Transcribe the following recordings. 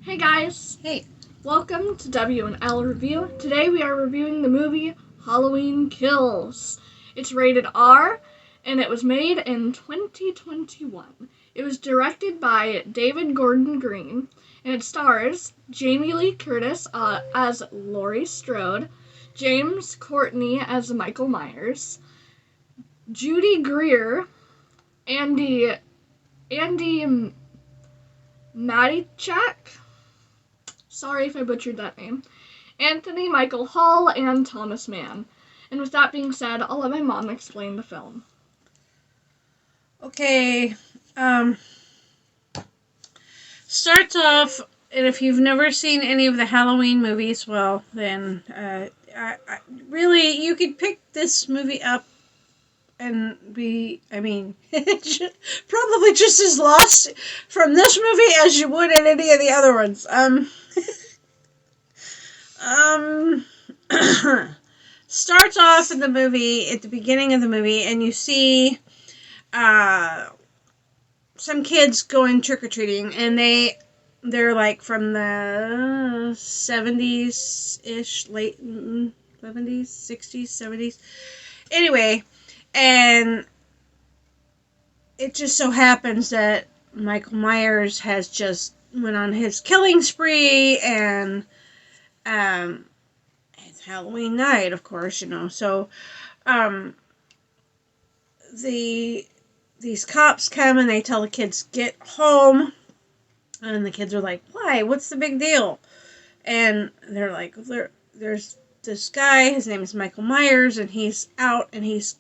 Hey guys, Hey, welcome to W&L Review. Today we are reviewing the movie Halloween Kills. It's rated R and it was made in 2021. It was directed by David Gordon Green and it stars Jamie Lee Curtis as Laurie Strode, James Courtney as Michael Myers, Judy Greer, Andy Matichak. Sorry if I butchered that name. Anthony Michael Hall, and Thomas Mann. And with that being said, I'll let my mom explain the film. okay. Um, Starts off, and if you've never seen any of the Halloween movies, well, then really, you could pick this movie up and probably just as lost from this movie as you would in any of the other ones. Um, Starts off in the movie, at the beginning of the movie, and you see, uh, some kids going trick-or-treating, and they're like from the 70s ish, late 70s, 60s, 70s. Anyway, and it just so happens that Michael Myers has just went on his killing spree, and it's Halloween night, of course, so um the these cops come and they tell the kids get home. And the kids are like, why? What's the big deal? And they're like, there's this guy, his name is Michael Myers, and he's out, and he's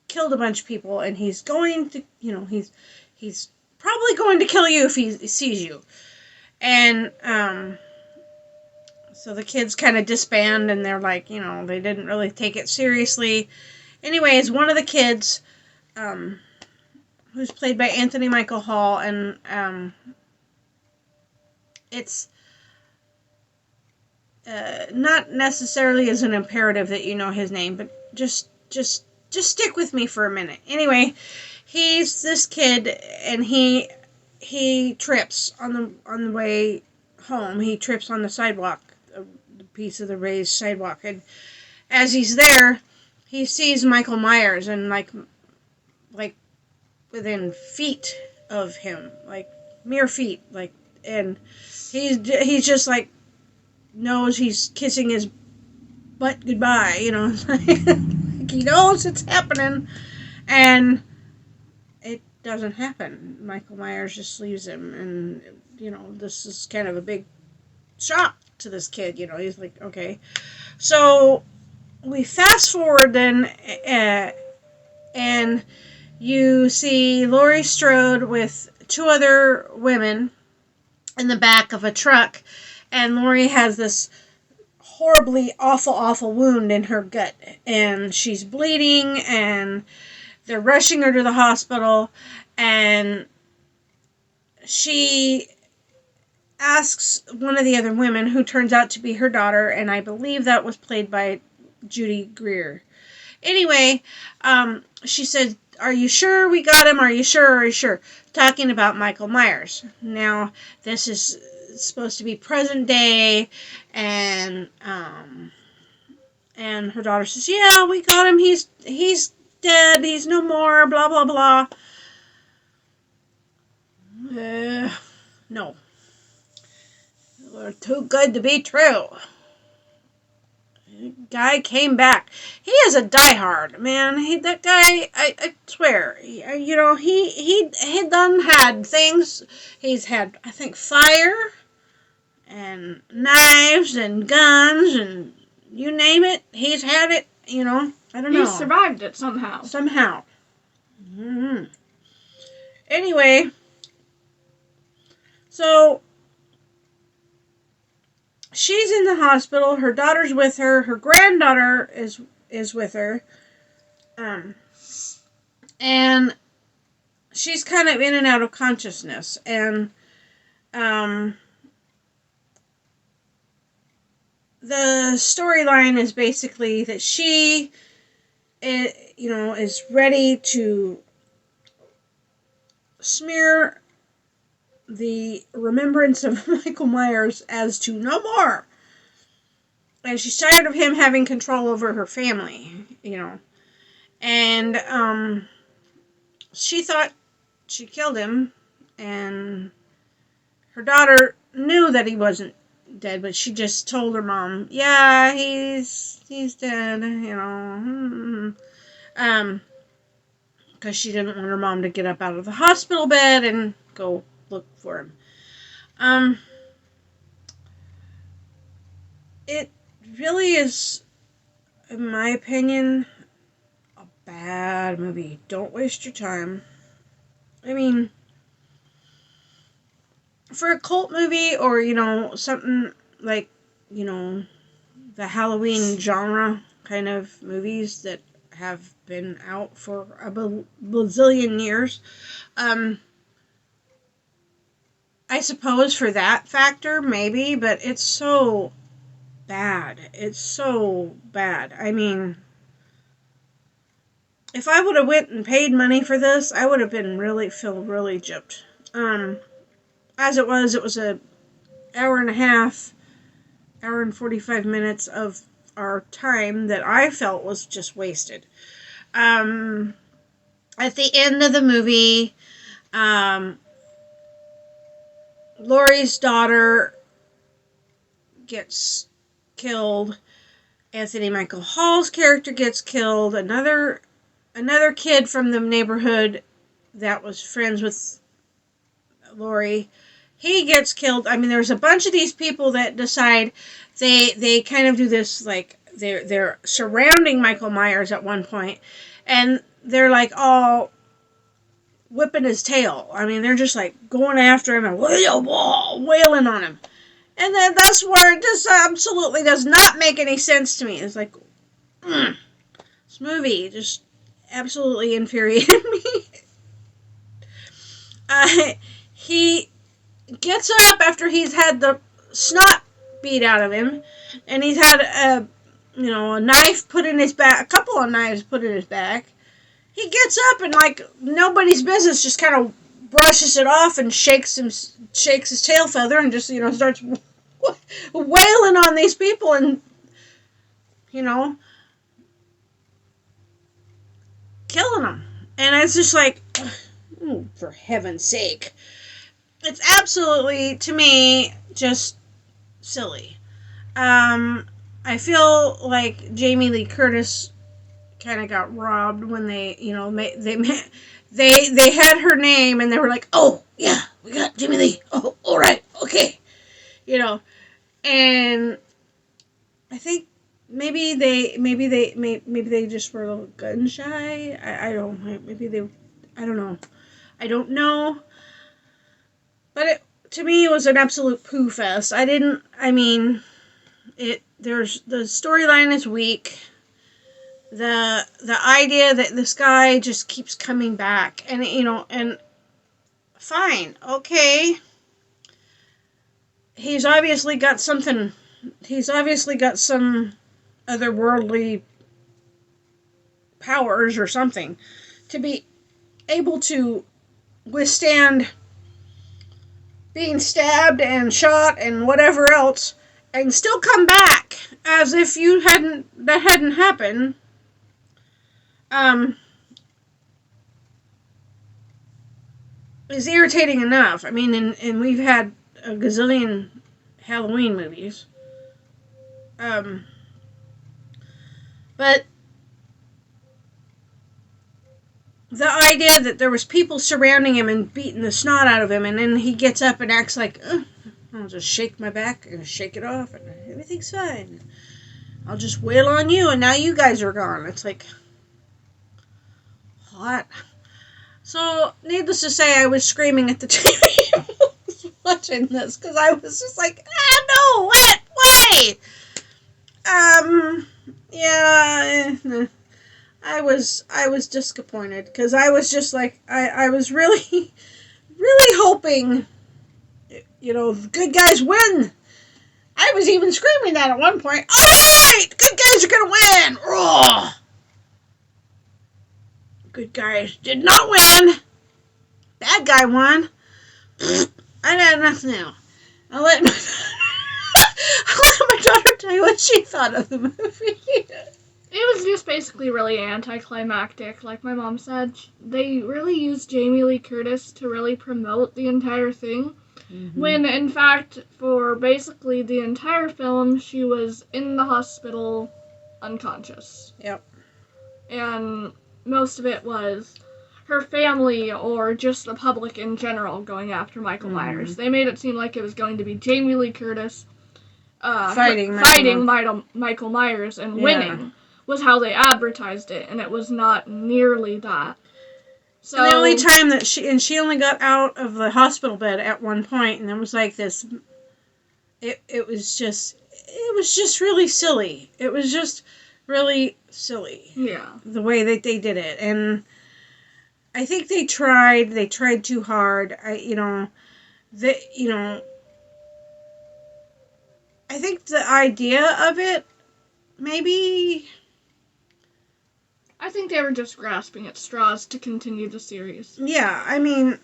killed a bunch of people, and he's going to, he's probably going to kill you if he sees you. And so the kids kind of disband, and they're like, they didn't really take it seriously. Anyways, one of the kids, who's played by Anthony Michael Hall, and it's not necessarily as an imperative that you know his name, but just stick with me for a minute. Anyway, he's this kid, and he trips on the way home. He trips on the sidewalk, the piece of the raised sidewalk, and as he's there, he sees Michael Myers, and like within feet of him, like mere feet, like, and he's just like knows he's kissing his butt goodbye, he knows it's happening, and it doesn't happen. Michael Myers just leaves him, and this is kind of a big shock to this kid. He's like, okay. So we fast forward then, and you see Laurie Strode with two other women in the back of a truck, and Laurie has this horribly awful wound in her gut, and she's bleeding, and they're rushing her to the hospital, and she asks one of the other women, who turns out to be her daughter, and I believe that was played by Judy Greer. Anyway, she said, are you sure we got him? Are you sure? Are you sure? Talking about Michael Myers. Now, this is supposed to be present day, and her daughter says, yeah, we got him. He's dead. He's no more. Blah blah blah. No, they're too good to be true. Guy came back. He is a diehard man. That guy, I swear, he done had things. He's had, I think, fire and knives and guns and you name it. He's had it. I don't know. He survived it somehow. Somehow. Mm-hmm. Anyway, so she's in the hospital. Her daughter's with her. Her granddaughter is with her. And she's kind of in and out of consciousness. And the storyline is basically that she, is ready to smear the remembrance of Michael Myers as to no more. And she's tired of him having control over her family, And she thought she killed him, and her daughter knew that he wasn't dead, but she just told her mom, yeah, he's dead, because she didn't want her mom to get up out of the hospital bed and go look for him. It really is, in my opinion, a bad movie. Don't waste your time. I mean, for a cult movie or, something like, the Halloween genre kind of movies that have been out for a bazillion years, I suppose for that factor, maybe, but it's so bad. It's so bad. I mean, if I would have went and paid money for this, I would have been really gypped. As it was an hour and a half, hour and 45 minutes of our time that I felt was just wasted. At the end of the movie, Laurie's daughter gets killed. Anthony Michael Hall's character gets killed. Another kid from the neighborhood that was friends with Laurie, he gets killed. I mean, there's a bunch of these people that decide they kind of do this, like, they're surrounding Michael Myers at one point, and they're like all whipping his tail. I mean, they're just like going after him and wailing on him. And then that's where it just absolutely does not make any sense to me. It's like, this movie just absolutely infuriated me. He gets up after he's had the snot beat out of him, and he's had a knife put in his back, a couple of knives put in his back. He gets up and, like nobody's business, just kind of brushes it off and shakes his tail feather and just starts wailing on these people and killing them. And it's just like, for heaven's sake. It's absolutely, to me, just silly. I feel like Jamie Lee Curtis kind of got robbed when they had her name and they were like, oh yeah, we got Jamie Lee. Oh, all right, okay, and I think maybe they just were a little gun shy. I don't know. I don't know. But to me, it was an absolute poo fest. The storyline is weak. The idea that this guy just keeps coming back, and fine, okay. He's obviously got some otherworldly powers or something to be able to withstand being stabbed and shot and whatever else and still come back as if that hadn't happened. Is irritating enough. I mean, and we've had a gazillion Halloween movies. But the idea that there was people surrounding him and beating the snot out of him, and then he gets up and acts like, I'll just shake my back and shake it off, and everything's fine. I'll just wail on you, and now you guys are gone. It's like, what? So, needless to say, I was screaming at the TV watching this, because I was just like, no, what? Why? Yeah, I was disappointed, because I was just like, I was really, really hoping, the good guys win. I was even screaming that at one point. Alright, good guys are gonna win! Roar! Good guys did not win. Bad guy won. I got enough now. I'll let my daughter tell you what she thought of the movie. It was just basically really anticlimactic, like my mom said. They really used Jamie Lee Curtis to really promote the entire thing. When, in fact, for basically the entire film, she was in the hospital unconscious. Yep. And most of it was her family or just the public in general going after Michael Myers. They made it seem like it was going to be Jamie Lee Curtis fighting Michael Myers and winning was how they advertised it, and it was not nearly that. So and the only time that she only got out of the hospital bed at one point, and it was like this. It was just really silly. It was just really silly. Yeah. The way that they did it, and I think they tried too hard. I think the idea of it, maybe. I think they were just grasping at straws to continue the series. Yeah, I mean,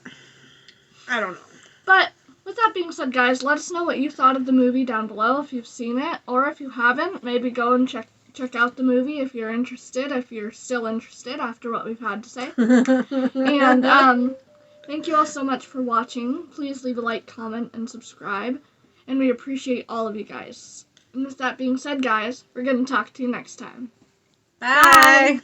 I don't know. But with that being said, guys, let us know what you thought of the movie down below if you've seen it, or if you haven't, maybe go and check out the movie if you're interested, if you're still interested after what we've had to say. And thank you all so much for watching. Please leave a like, comment, and subscribe, and we appreciate all of you guys. And with that being said, guys, we're going to talk to you next time. Bye.